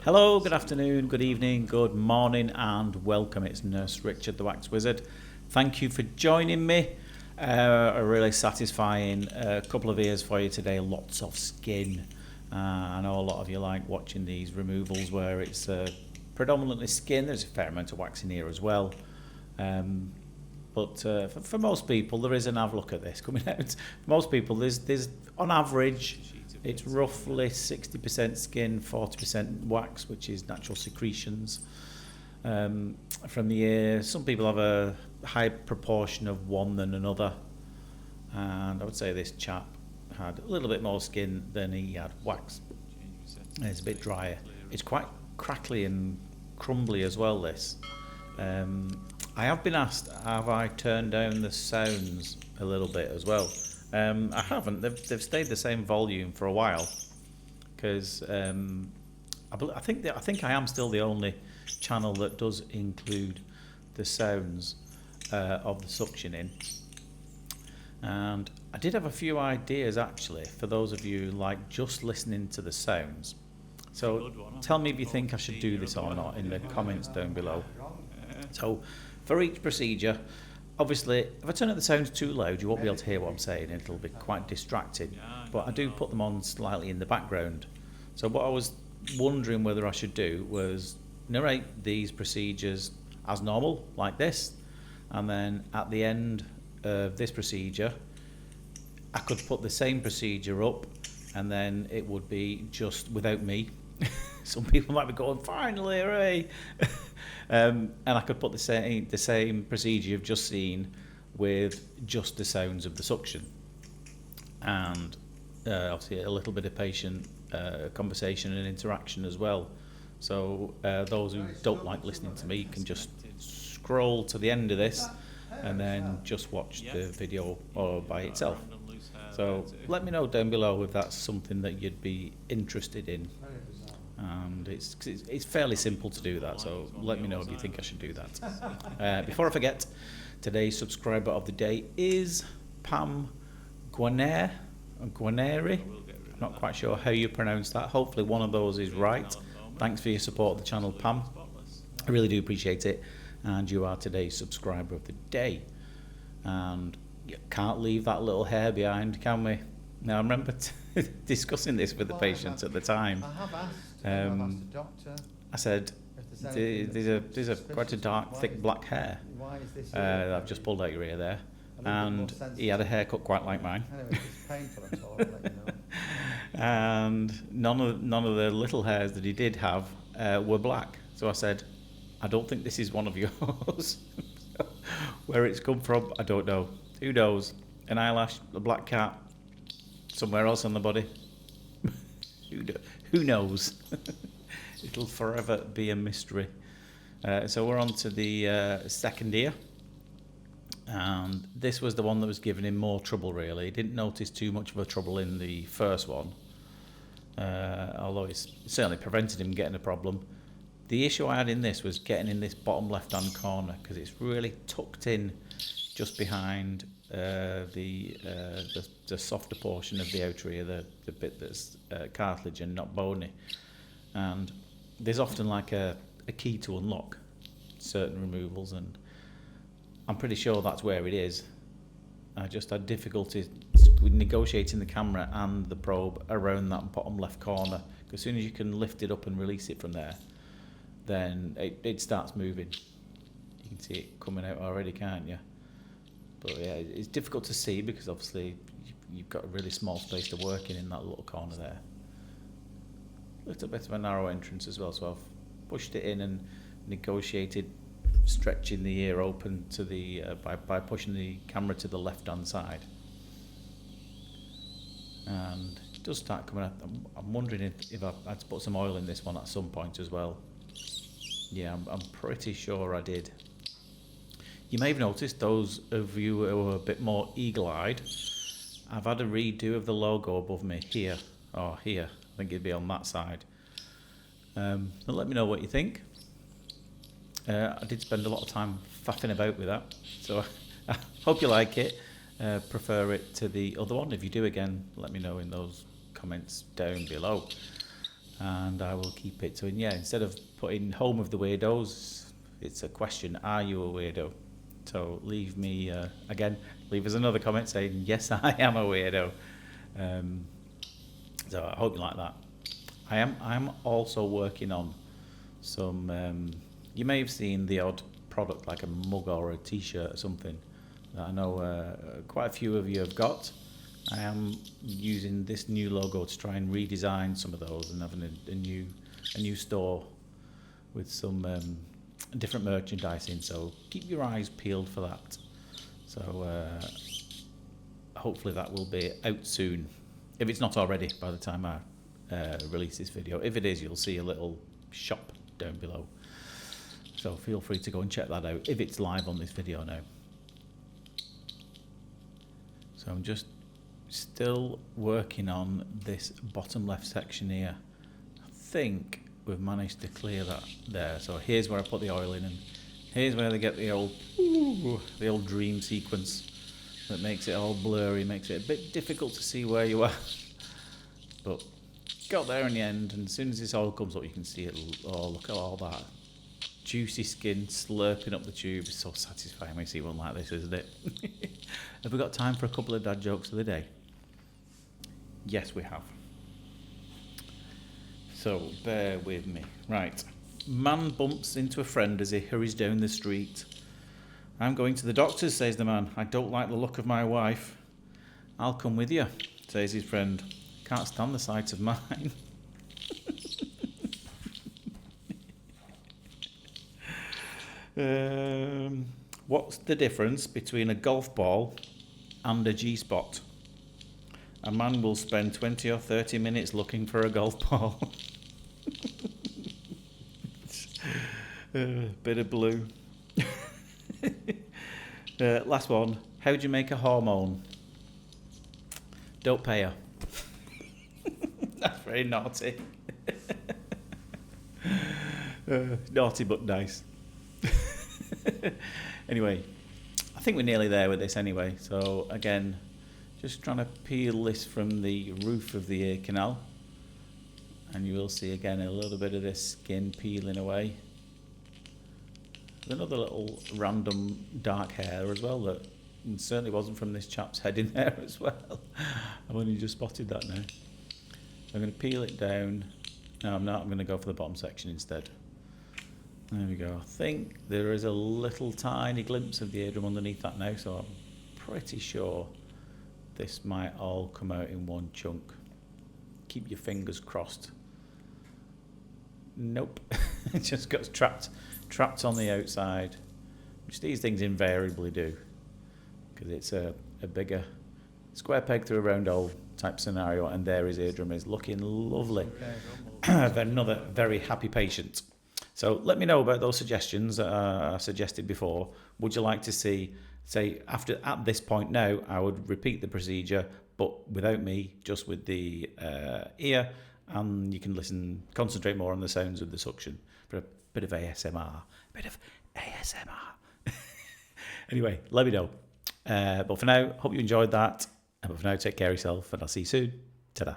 Hello, good afternoon, good evening, good morning, and welcome. It's Nurse Richard, the Wax Wizard. Thank you for joining me. A really satisfying couple of ears for you today. Lots of skin. I know a lot of you like watching these removals where it's predominantly skin. There's a fair amount of wax in here as well. But for most people, there is an have look at this coming out. For most people, there's on average, it's roughly 60% skin, 40% wax, which is natural secretions from the ear. Some people have a high proportion of one than another, and I would say this chap had a little bit more skin than he had wax. And it's a bit drier. It's quite crackly and crumbly as well, this. I have been asked, have I turned down the sounds a little bit as well? I haven't. They've stayed the same volume for a while, because I think I am still the only channel that does include the sounds of the suctioning. And I did have a few ideas actually for those of you like just listening to the sounds. So tell me if you think I should do this or not in the comments down below. So for each procedure, obviously, if I turn up the sounds too loud, you won't be able to hear what I'm saying. It'll be quite distracting. But I do put them on slightly in the background. So what I was wondering whether I should do was narrate these procedures as normal, like this. And then at the end of this procedure, I could put the same procedure up, and then it would be just without me. Some people might be going, finally, hooray! And I could put the same procedure you've just seen with just the sounds of the suction, and obviously a little bit of patient conversation and interaction as well. So those who don't like listening to me can just scroll to the end of this and then just watch the video by itself. So let me know down below if that's something that you'd be interested in. And it's fairly simple to do that, so let me know if you think I should do that. Before I forget, today's subscriber of the day is Pam Guaneri. I'm not quite sure how you pronounce that. Hopefully one of those is right. Thanks for your support of the channel, Pam. I really do appreciate it. And you are today's subscriber of the day. And you can't leave that little hair behind, can we? Now, I remember discussing this with the patients at the time. I have asked the doctor. I said, there's a quite a dark, thick black hair. Why is this I've just pulled out your ear there. And he had a haircut quite like mine. Anyway, it's painful at all, I'll let you know. And none of the little hairs that he did have were black. So I said, I don't think this is one of yours. Where it's come from, I don't know. Who knows? An eyelash, a black cat, somewhere else on the body. Who knows? It'll forever be a mystery. So we're on to the second ear. And this was the one that was giving him more trouble, really. He didn't notice too much of a trouble in the first one, although it's certainly prevented him getting a problem. The issue I had in this was getting in this bottom left-hand corner, because it's really tucked in just behind the softer portion of the outer ear, the bit that's cartilage and not bony. And there's often like a key to unlock certain removals, and I'm pretty sure that's where it is. I just had difficulty with negotiating the camera and the probe around that bottom left corner. As soon as you can lift it up and release it from there, then it starts moving. You can see it coming out already, can't you? But yeah, it's difficult to see because obviously you've got a really small space to work in that little corner there. A little bit of a narrow entrance as well, so I've pushed it in and negotiated stretching the ear open to the by pushing the camera to the left-hand side. And it does start coming out. I'm wondering if I had to put some oil in this one at some point as well. Yeah, I'm pretty sure I did. You may have noticed, those of you who are a bit more eagle-eyed, I've had a redo of the logo above me here, or here. I think it'd be on that side. So let me know what you think. I did spend a lot of time faffing about with that, so I hope you like it. Prefer it to the other one. If you do, again, let me know in those comments down below. and I will keep it. So yeah, instead of putting home of the weirdos, it's a question: are you a weirdo? So leave me leave us another comment saying yes, I am a weirdo. So I hope you like that. I'm also working on some. You may have seen the odd product like a mug or a T-shirt or something that I know quite a few of you have got. I am using this new logo to try and redesign some of those and having a new store with some different merchandising. So keep your eyes peeled for that. So hopefully that will be out soon, if it's not already by the time I release this video. If it is, you'll see a little shop down below. So feel free to go and check that out if it's live on this video now. So I'm just still working on this bottom left section here. I think we've managed to clear that there. So here's where I put the oil in, and here's where they get the old dream sequence that makes it all blurry, makes it a bit difficult to see where you are. But got there in the end, and as soon as this oil comes up, you can see it. Oh, look at all that juicy skin slurping up the tube. It's so satisfying when you see one like this, isn't it? Have we got time for a couple of dad jokes of the day? Yes, we have. So bear with me. Right. Man bumps into a friend as he hurries down the street. I'm going to the doctor's, says the man. I don't like the look of my wife. I'll come with you, says his friend. Can't stand the sight of mine. What's the difference between a golf ball and a G-spot? A man will spend 20 or 30 minutes looking for a golf ball. Bit of blue. Last one. How do you make a hormone? Don't pay her. That's very naughty. Naughty but nice. Anyway, I think we're nearly there with this anyway. So again, just trying to peel this from the roof of the ear canal, and you will see again a little bit of this skin peeling away. There's another little random dark hair as well that certainly wasn't from this chap's head in there as well. I've only just spotted that now. So I'm going to peel it down. No, I'm not. I'm going to go for the bottom section instead. There we go. I think there is a little tiny glimpse of the eardrum underneath that now, so I'm pretty sure this might all come out in one chunk. Keep your fingers crossed. Nope. It just got trapped on the outside, which these things invariably do, because it's a bigger square peg through a round hole type scenario, and there his eardrum is looking lovely. Another very happy patient. So let me know about those suggestions that I suggested before. Would you like to see, say, at this point now, I would repeat the procedure, but without me, just with the ear, and you can concentrate more on the sounds of the suction for a bit of ASMR. Anyway, let me know. But for now, hope you enjoyed that. But for now, take care of yourself, and I'll see you soon. Ta-da.